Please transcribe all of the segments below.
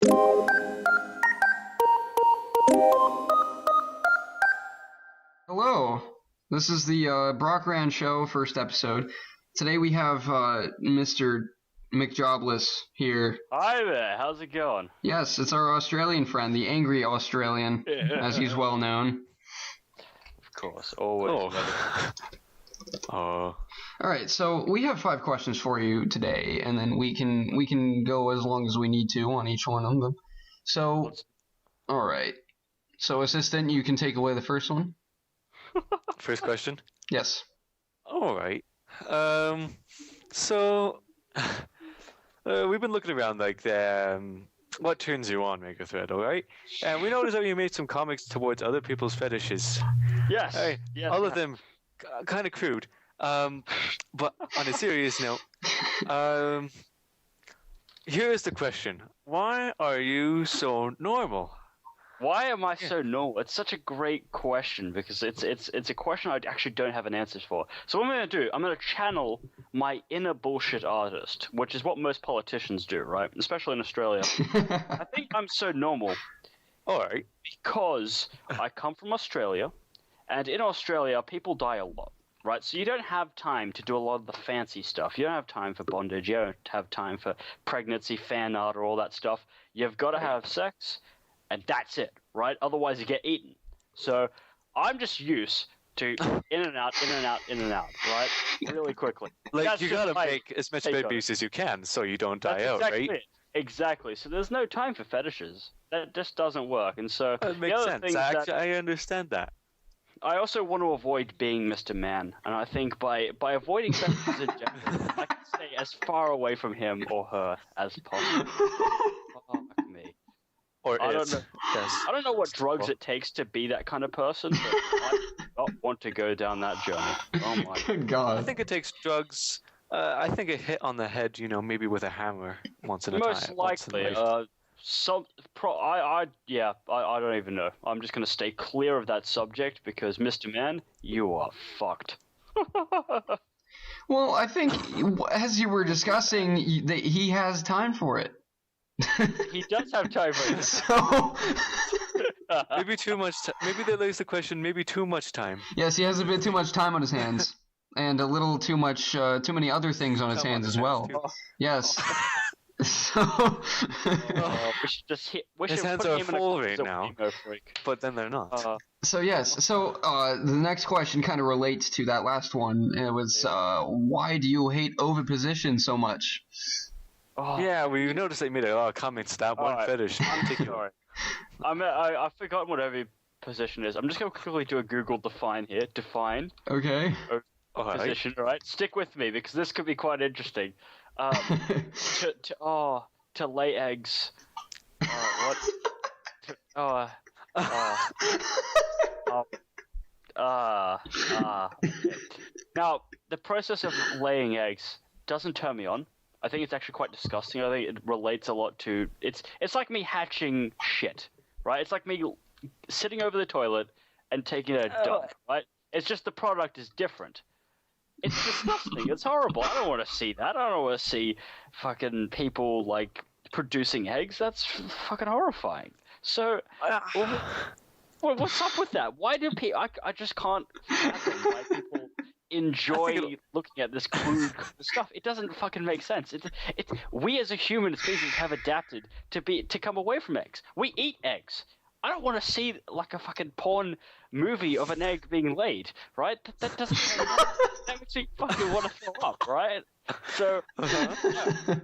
Hello, this is the BROCKRAND show, first episode. Today we have Mr. McJobless here. Hi there, how's it going? Yes, it's our Australian friend, the angry Australian, as he's well known. Of course, always. Alright, so we have 5 questions for you today, and then we can go as long as we need to on each one of them. So, alright. So, assistant, you can take away the first one? First question? Yes. Alright. So, we've been looking around like what turns you on, Make a Thread, alright? And we noticed that you made some comics towards other people's fetishes. Yes. Yes. All of them kind of crude. But on a serious note, here's the question. Why are you so normal? Why am I so normal? It's such a great question because it's a question I actually don't have an answer for. So what I'm going to do, I'm going to channel my inner bullshit artist, which is what most politicians do, right? Especially in Australia. I think I'm so normal. All right. Because I come from Australia, and in Australia, people die a lot, right? So you don't have time to do a lot of the fancy stuff. You don't have time for bondage. You don't have time for pregnancy, fan art, or all that stuff. You've got to have sex. And that's it, right? Otherwise, you get eaten. So I'm just used to in and out, right? Really quickly. Like, that's you gotta make as much babies as you can so you don't die out, exactly right? It. Exactly. So there's no time for fetishes. That just doesn't work. And so that makes sense. I understand that. I also want to avoid being Mr. Man. And I think by avoiding fetishes in general, I can stay as far away from him or her as possible. Fuck me. I don't know what drugs it takes to be that kind of person, but I do not want to go down that journey. Oh my Good God. I think it takes drugs. I think a hit on the head, maybe with a hammer once in a time. Most likely. I don't even know. I'm just going to stay clear of that subject because, Mr. Man, you are fucked. Well, I think, as you were discussing, he has time for it. He does have time for it. So maybe too much. Maybe that lays the question. Maybe too much time. Yes, he has a bit too much time on his hands, and a little too many other things on his hands as well. Yes. So we should just hit. His hands are full right now, but then they're not. So yes. So the next question kind of relates to that last one. It was why do you hate oviposition so much? Yeah, we noticed they made a lot of comments to that one fetish. I'm sorry. I've forgotten what every position is. I'm just going to quickly do a Google define here. Define. Okay. Position, all right? Stick with me because this could be quite interesting. To lay eggs. What? Okay. Now, the process of laying eggs doesn't turn me on. I think it's actually quite disgusting. I think it relates a lot to it's like me hatching shit, right? It's like me sitting over the toilet and taking a dump, right? It's just the product is different. It's disgusting. It's horrible. I don't want to see that. I don't want to see fucking people like producing eggs. That's fucking horrifying. So, what's up with that? Why do people? I just can't fathom why people enjoy looking at this crude stuff. It doesn't fucking make sense. We as a human species have adapted to come away from eggs. We eat eggs. I don't want to see like a fucking porn movie of an egg being laid, right? That doesn't that makes me fucking want to throw up, right? So,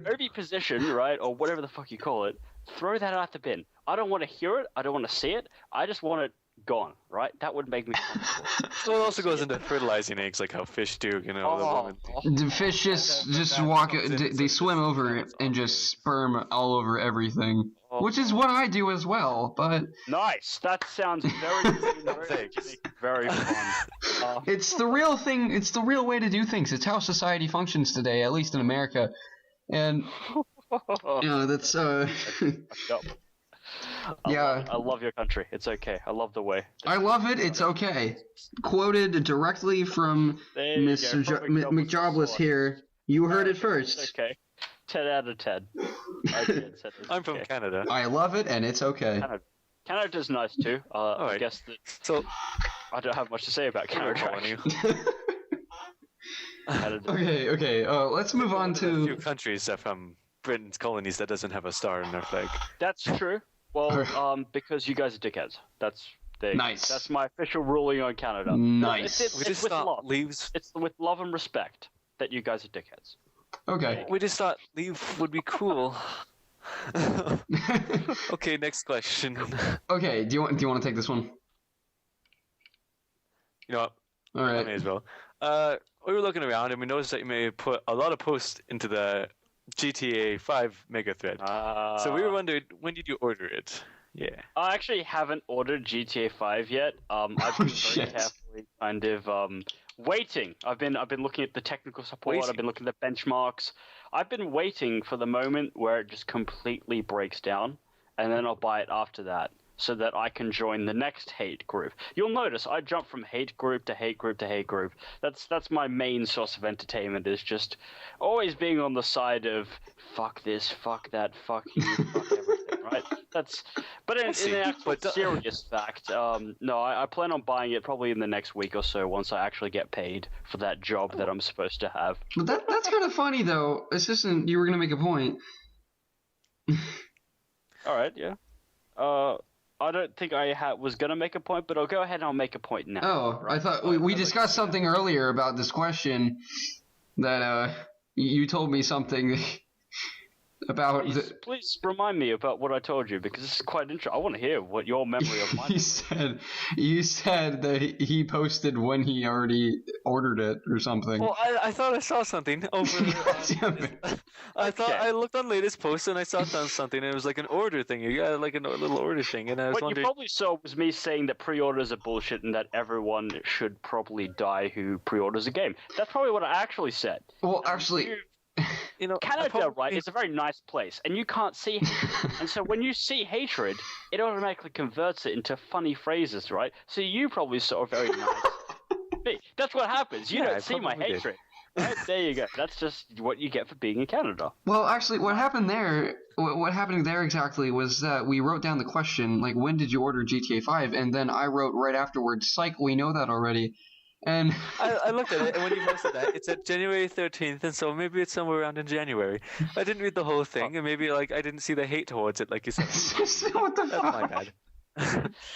oviposition, right, or whatever the fuck you call it, throw that out the bin. I don't want to hear it. I don't want to see it. I just want it gone, right? That would make me comfortable. So it also goes into fertilizing eggs like how fish do, the woman. The fish just walk, they swim over it and just sperm all over everything, which is what I do as well, but... Nice! That sounds very fun. It's the real thing, it's the real way to do things. It's how society functions today, at least in America. And, that's, Yeah. I love your country. It's okay. I love the way. I love it. It's okay. Quoted directly from Mr. McJobless here. You heard it first. It's okay. 10 out of 10. I'm from Canada. I love it, and it's okay. Canada's nice too. I right. guess that. So, I don't have much to say about Canada. Okay. Let's move on a to. few countries that from Britain's colonies that doesn't have a star in their flag. That's true. Well, because you guys are dickheads. Nice. That's my official ruling on Canada. Nice. It's with love. Leaves. It's with love and respect that you guys are dickheads. Okay. We just thought leave would be cool. Okay, next question. Okay. Do you want to take this one? You know what? All I right. may as well. We were looking around and we noticed that you may put a lot of posts into the GTA 5 mega thread. So we were wondering, when did you order it? Yeah. I actually haven't ordered GTA 5 yet. I've been very carefully kind of waiting. I've been looking at the technical support. I've been looking at the benchmarks. I've been waiting for the moment where it just completely breaks down, and then I'll buy it after that, so that I can join the next hate group. You'll notice I jump from hate group to hate group to hate group. That's my main source of entertainment, is just always being on the side of fuck this, fuck that, fuck you, fuck everything, right? But in actual serious fact, no, I plan on buying it probably in the next week or so once I actually get paid for that job that I'm supposed to have. But that's kind of funny though. Assistant, you were gonna make a point. All right, yeah. I don't think I was going to make a point, but I'll go ahead and I'll make a point now. Oh, right? I thought we discussed something earlier about this question that you told me something about. Please remind me about what I told you, because this is quite interesting. I want to hear what your memory of mine is. You said that he posted when he already ordered it or something. Well, I thought I saw something over. I thought I looked on latest posts and I saw something, and it was like an order thing. You got like a little order thing, and I was what wondering. You probably saw was me saying that pre-orders are bullshit and that everyone should probably die who pre-orders a game. That's probably what I actually said. Well, actually. You know, Canada, right, is a very nice place, and you can't see hatred. And so when you see hatred, it automatically converts it into funny phrases, right? So you probably saw a very nice. That's what happens. You don't see my hatred. Right? There you go. That's just what you get for being in Canada. Well, actually, what happened there exactly was that we wrote down the question, like, when did you order GTA 5? And then I wrote right afterwards, psych, we know that already. And I looked at it, and when you posted that, it said January 13th, and so maybe it's somewhere around in January. I didn't read the whole thing, and maybe I didn't see the hate towards it, like you said. What the That's fuck? my bad.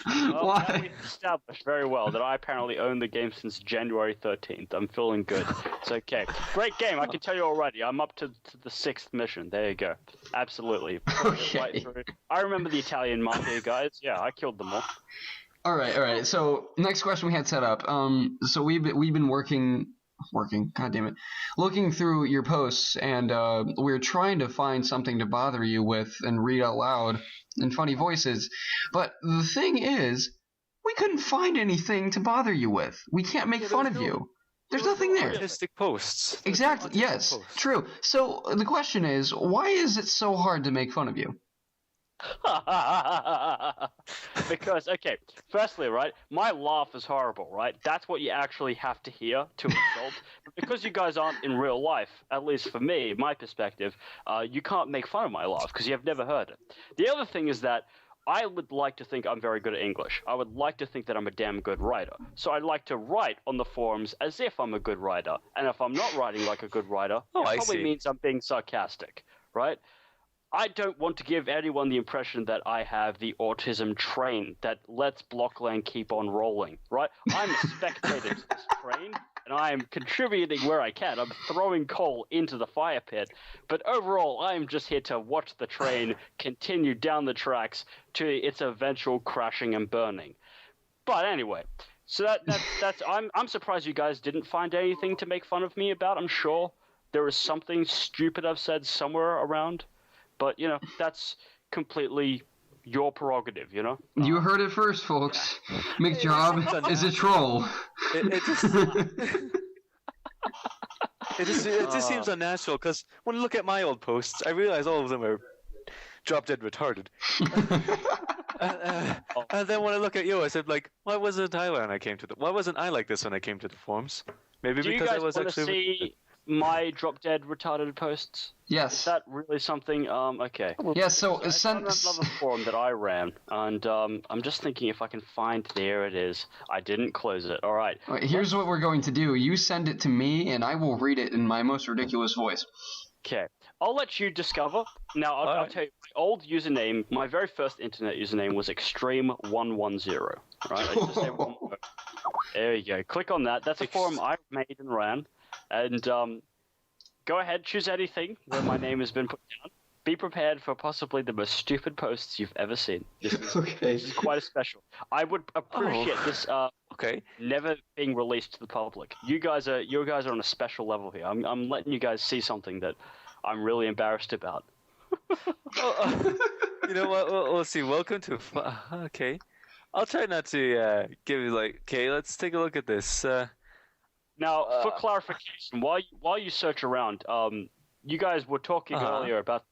Well, Why? now we've established very well that I apparently own the game since January 13th. I'm feeling good. It's okay. Great game, I can tell you already. I'm up to the 6th mission. There you go. Absolutely. Okay. Right through. I remember the Italian mafia guys. Yeah, I killed them all. All right. So next question we had set up. So we've been working. God damn it, looking through your posts, and we're trying to find something to bother you with and read out loud in funny voices. But the thing is, we couldn't find anything to bother you with. We can't make fun of you. There's nothing there. Artistic posts. Exactly. Yes. Posts. True. So the question is, why is it so hard to make fun of you? Because, okay, firstly, right, my laugh is horrible, right? That's what you actually have to hear to insult. But because you guys aren't in real life, at least for me, my perspective, you can't make fun of my laugh because you have never heard it. The other thing is that I would like to think I'm very good at English. I would like to think that I'm a damn good writer. So I'd like to write on the forums as if I'm a good writer. And if I'm not writing like a good writer, it probably means I'm being sarcastic, right? I don't want to give anyone the impression that I have the autism train that lets Blockland keep on rolling, right? I'm a spectator to this train, and I am contributing where I can. I'm throwing coal into the fire pit, but overall, I am just here to watch the train continue down the tracks to its eventual crashing and burning. But anyway, so that's I'm surprised you guys didn't find anything to make fun of me about. I'm sure there is something stupid I've said somewhere around. But, you know, that's completely your prerogative, you know? You heard it first, folks. McJob is a troll. It just seems unnatural, because when I look at my old posts, I realize all of them are drop-dead retarded. And then when I look at you, I said, like, why wasn't I like this when I came to the forums? Maybe Do because you I guys was want actually... to see my drop dead retarded posts? Yes. Is that really something? Okay. Yeah, so It's on another forum that I ran, and I'm just thinking if I can find. There it is. I didn't close it. All right. Here's what we're going to do. You send it to me, and I will read it in my most ridiculous voice. Okay. I'll let you discover. Now, I'll tell you, my old username, my very first internet username was Extreme110. Right? I just say 110. There you go. Click on that. That's a forum I made and ran. And go ahead, choose anything where my name has been put down. Be prepared for possibly the most stupid posts you've ever seen. This is quite a special. I would appreciate this never being released to the public. You guys are on a special level here. I'm letting you guys see something that I'm really embarrassed about. You know what? We'll see. Welcome to. Okay, I'll try not to give you Okay, let's take a look at this. Now, for clarification, while you search around, you guys were talking earlier about.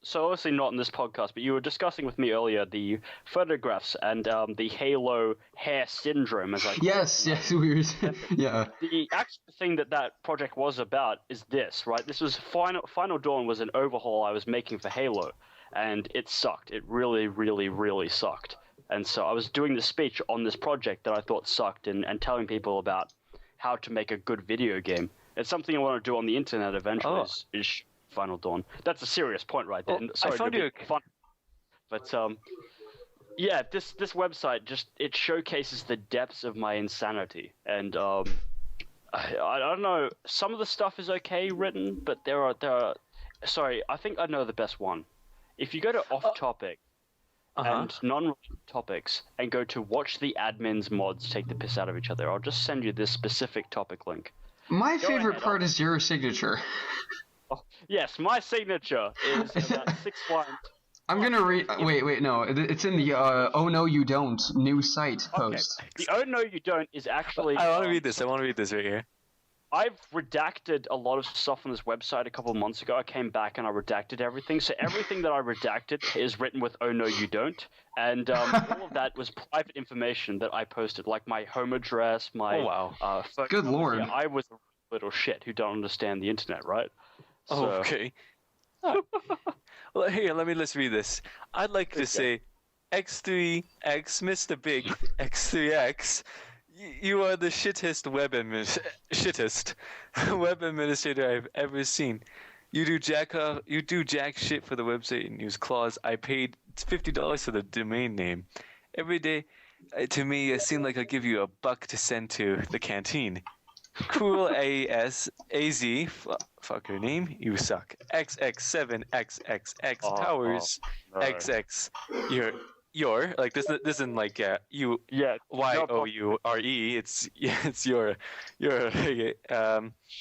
So obviously not in this podcast, but you were discussing with me earlier the photographs and the Halo hair syndrome, as I call it. Yes, we were. Yeah. The actual thing that project was about is this, right? This was Final Dawn was an overhaul I was making for Halo, and it sucked. It really, really, really sucked. And so I was doing the speech on this project that I thought sucked, and telling people about how to make a good video game. It's something I want to do on the internet eventually. Is Final Dawn. That's a serious point right there. Sorry to be fun. But yeah, this website it showcases the depths of my insanity. And I don't know, some of the stuff is okay written, but there are sorry, I think I know the best one. If you go to off topic and non-related topics and go to watch the admins mods take the piss out of each other, I'll just send you this specific topic link. My favorite part is your signature. Oh, yes, my signature is about 6 lines. I'm gonna read. Wait, no. It's in the "Oh no, you don't" new site post. The "Oh no, you don't" is actually. I want to read this. I want to read this right here. I've redacted a lot of stuff on this website a couple of months ago. I came back and I redacted everything. So everything that I redacted is written with "Oh no, you don't," and all of that was private information that I posted, like my home address, my phone Good number. lord! Yeah, I was a little shit who don't understand the internet, right? So, okay. Well, here, let's read this. I'd like to say, X3X, Mr. Big X3X, you are the shittest web administrator I've ever seen. You do jack shit for the website and use clause. I paid $50 for the domain name. Every day, to me, it seemed like I give you $1 to send to the canteen. Cool AZ, fuck your name, you suck. XX7XXX powers XX. Your like this isn't like you YOURE. It's your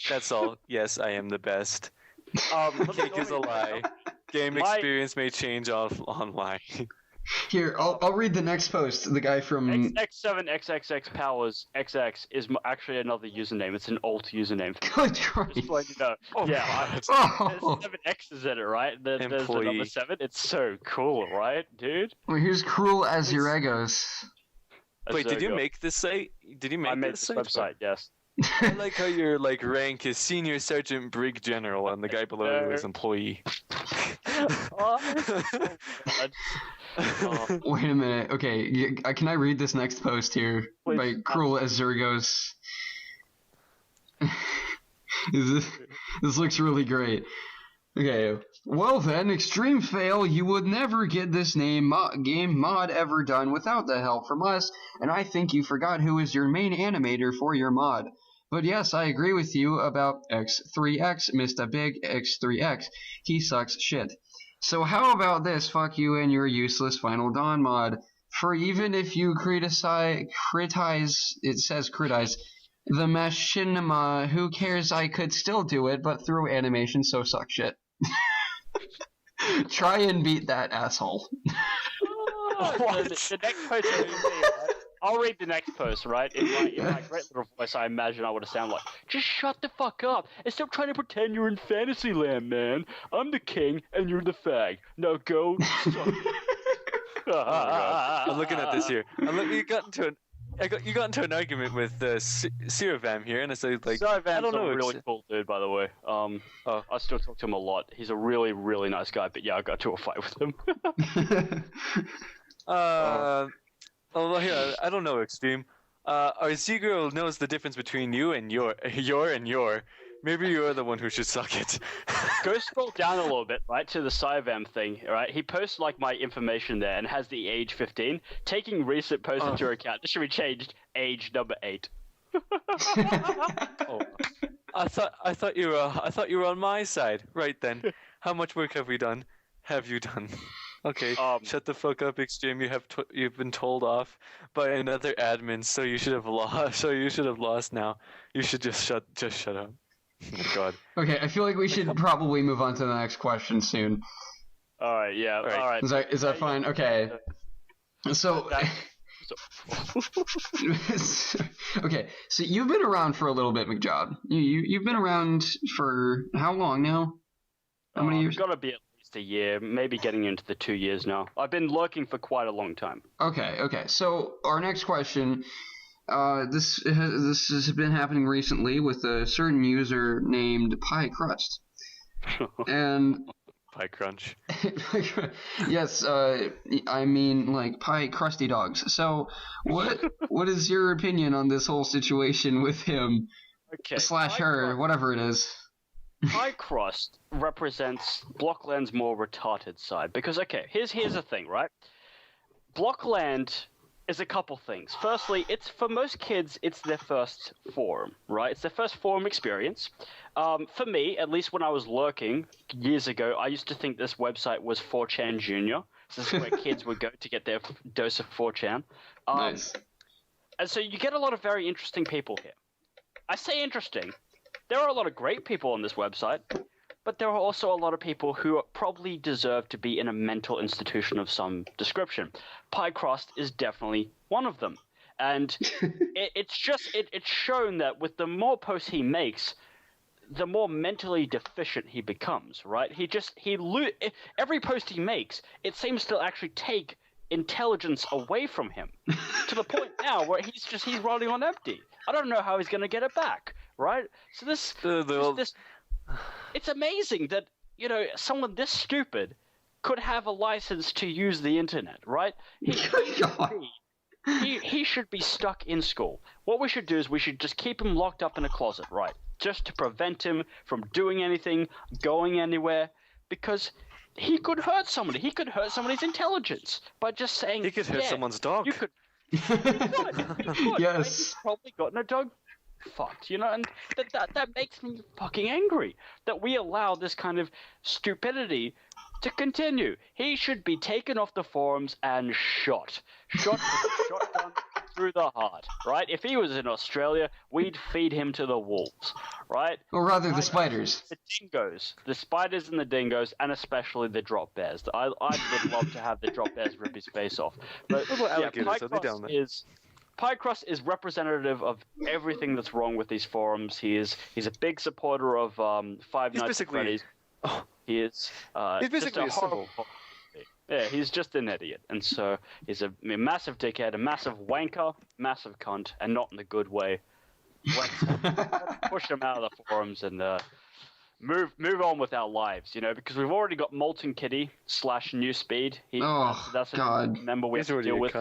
that's all. Yes, I am the best. Cake is a lie. Game experience may change online. Here, I'll read the next post. The guy from XX7XXX powers XX is actually another username. It's an alt username. Good choice. Just like, there's 7 X's in it, right? There's the number 7. It's so cool, right, dude? Well, here's cruel as your egos. Wait, did you make this site? Did you make I made this website? Yes. I like how your rank is Senior Sergeant Brig General and the guy below you is Employee. Wait a minute. Okay, can I read this next post here? Please. By Cruel as Zergos. This looks really great. Okay. Well then, extreme fail, you would never get this game mod ever done without the help from us, and I think you forgot who is your main animator for your mod. But yes, I agree with you about X3X, Mr. Big X3X. He sucks shit. So how about this, fuck you and your useless Final Dawn mod? For even if you critize, it says critize, the machinima, who cares, I could still do it, but through animation, so suck shit. Try and beat that asshole. The next post I'll read the next post, right? In my great little voice, I imagine I would have sounded like, just shut the fuck up and stop trying to pretend you're in Fantasyland, man. I'm the king and you're the fag. Now go suck. I'm looking at this here. You got into you got into an argument with Siravam here, and it's like I Vam's don't know. a really cool dude, by the way. I still talk to him a lot. He's a really, really nice guy. But yeah, I got to a fight with him. Although here, I don't know, Extreme. Our Z-Girl knows the difference between you and your. Maybe you're the one who should suck it. Go scroll down a little bit, right, to the Cyvam thing, right? He posts, like, my information there and has the age 15. Taking recent posts into account, this should be changed age number 8. Oh. I thought you were on my side. Right then. How much work have you done? Okay, shut the fuck up, Extreme. You've been told off by another admin, so you should have lost now. You should just shut up. Oh my god. Okay, I feel like we should probably move on to the next question soon. Alright, yeah, alright. Is that fine? Okay. So... okay, so you've been around for a little bit, McJob. You've been around for how long now? How many years? It's got to be at least a year, maybe getting into the 2 years now. I've been lurking for quite a long time. Okay. So our next question, this has been happening recently with a certain user named Pie Crust, and Pie Crunch. Yes, I mean like pie crusty dogs. So what is your opinion on this whole situation with him / her, whatever it is? Pie Crust represents Blockland's more retarded side because here's the thing, right? Blockland is a couple things. Firstly, it's for most kids, it's their first forum, right? It's their first forum experience. For me, at least when I was lurking years ago, I used to think this website was 4chan Junior. So this is where kids would go to get their dose of 4chan. Nice. And so you get a lot of very interesting people here. I say interesting. There are a lot of great people on this website, but there are also a lot of people who probably deserve to be in a mental institution of some description. Pie Crust is definitely one of them. And it's shown that with the more posts he makes, the more mentally deficient he becomes, right? Every post he makes, it seems to actually take intelligence away from him to the point now where he's running on empty. I don't know how he's going to get it back, right? So this it's amazing that, someone this stupid could have a license to use the internet, right? He should be stuck in school. What we should do is we should just keep him locked up in a closet, right? Just to prevent him from doing anything, going anywhere, because he could hurt somebody. He could hurt somebody's intelligence by just saying. He could hurt someone's dog. You could. He could. Yes. Right? He's probably gotten a dog fucked, and that makes me fucking angry that we allow this kind of stupidity to continue. He should be taken off the forums and shot with a shotgun through the heart, right? If he was in Australia, we'd feed him to the wolves, right? Or rather, the spiders. The dingoes. The spiders and the dingoes, and especially the drop bears. I would love to have the drop bears rip his face off. But Pie Crust is representative of everything that's wrong with these forums. He's a big supporter of Five Nights at Freddy's. He is he's basically just a horrible. Yeah, he's just an idiot, and so he's a massive dickhead, a massive wanker, massive cunt, and not in the good way. Let's push him out of the forums and move on with our lives, because we've already got Molten Kitty / New Speed. That's God. a member we have to deal with.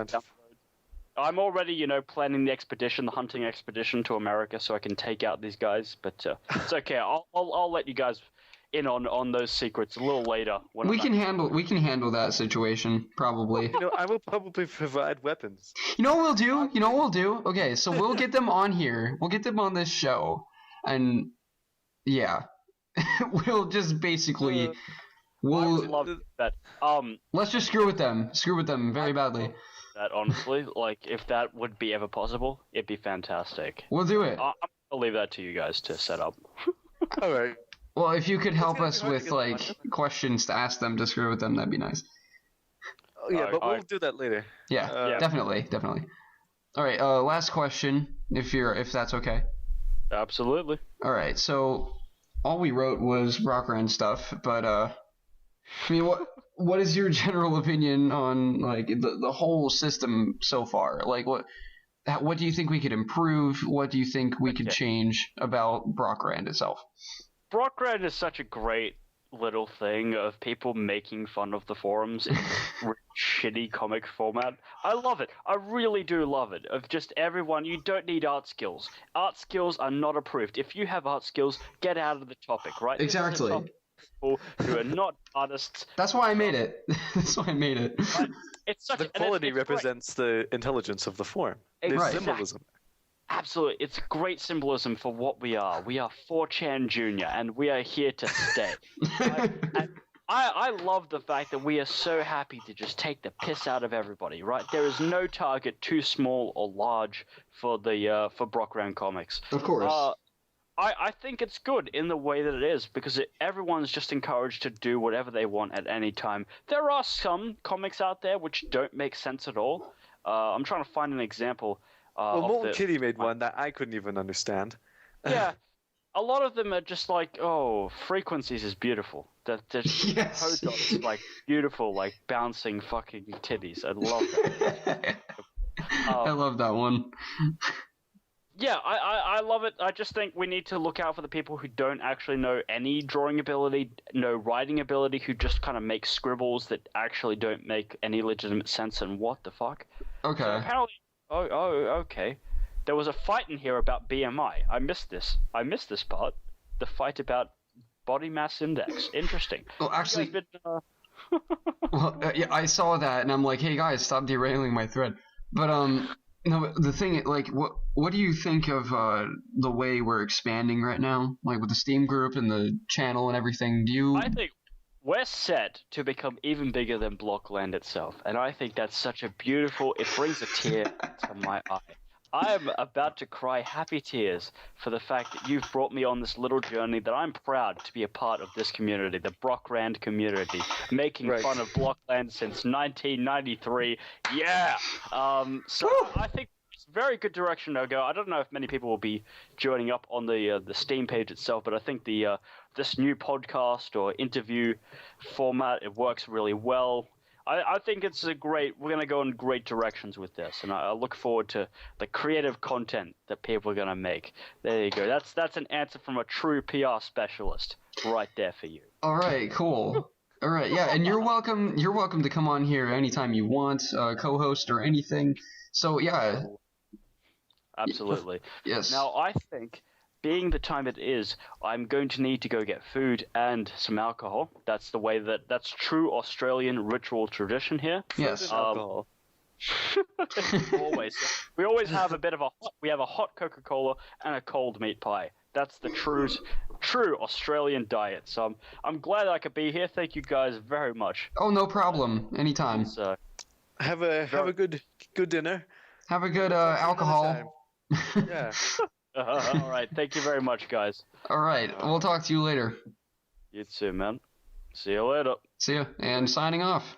I'm already, planning the hunting expedition to America, so I can take out these guys. But it's okay. I'll let you guys in on those secrets a little later. We can handle that situation probably. I will probably provide weapons. You know what we'll do? Okay, so we'll get them on here. We'll get them on this show, and yeah, we'll just basically I would love that. Let's just screw with them very badly. That honestly, if that would be ever possible, it'd be fantastic. We'll do it. I'll leave that to you guys to set up. All right. Well, if you could help us with questions to ask them to screw with them, that'd be nice. Oh, yeah, but we'll do that later. Yeah, definitely. All right, last question, if that's okay. Absolutely. All right, so all we wrote was BROCKRAND stuff, but I mean, what is your general opinion on the whole system so far? what do you think we could improve? What do you think we could change about BROCKRAND itself? BROCKRAND is such a great little thing of people making fun of the forums in shitty comic format. I love it. I really do love it. Of just everyone, you don't need art skills. Art skills are not approved. If you have art skills, get out of the topic, right? Exactly. This is a topic for people who are not artists. That's why I made it. That's why I made it. Right? It's such The quality it's represents the intelligence of the forum. There's Right. symbolism. Absolutely. It's great symbolism for what we are. We are 4chan Junior, and we are here to stay. And I love the fact that we are so happy to just take the piss out of everybody, right? There is no target too small or large for for BROCKRAND comics. Of course. I think it's good in the way that it is, because everyone's just encouraged to do whatever they want at any time. There are some comics out there which don't make sense at all. I'm trying to find an example. Well, Molten Kitty made one that I couldn't even understand. Yeah, a lot of them are just like, oh, frequencies is beautiful. That Yes. code dots like beautiful, like bouncing fucking titties. I love that. I love that one. Yeah, I love it. I just think we need to look out for the people who don't actually know any drawing ability, no writing ability, who just kind of make scribbles that actually don't make any legitimate sense. And what the fuck? Okay. So apparently, okay. There was a fight in here about BMI. I missed this part. The fight about body mass index. Interesting. Well, actually, You guys been, yeah, I saw that, and I'm like, hey guys, stop derailing my thread. But no, the thing, like, what do you think of the way we're expanding right now, like with the Steam group and the channel and everything? Do you? I think we're set to become even bigger than BROCKRAND itself, and I think that's such a beautiful. It brings a tear to my eye. I am about to cry happy tears for the fact that you've brought me on this little journey that I'm proud to be a part of this community, the BROCKRAND community, making fun of BROCKRAND since 1993. Yeah! So I think it's a very good direction to go. I don't know if many people will be joining up on the Steam page itself, but I think this new podcast or interview format, it works really well. I think it's we're going to go in great directions with this, and I look forward to the creative content that people are going to make. There you go. That's an answer from a true PR specialist right there for you. All right, cool. All right, yeah, and you're welcome to come on here anytime you want, co-host or anything. So, yeah. Absolutely. Yes. Now, I think, being the time it is, I'm going to need to go get food and some alcohol. That's that's true Australian ritual tradition here. Yes. Alcohol. Always. We always have a hot Coca-Cola and a cold meat pie. That's the true Australian diet. So I'm glad I could be here. Thank you guys very much. Oh, no problem. Anytime. So, Have a good dinner. Have a good alcohol. Yeah. all right. Thank you very much, guys. All right, we'll talk to you later. You too, man. See you later. See ya. And signing off.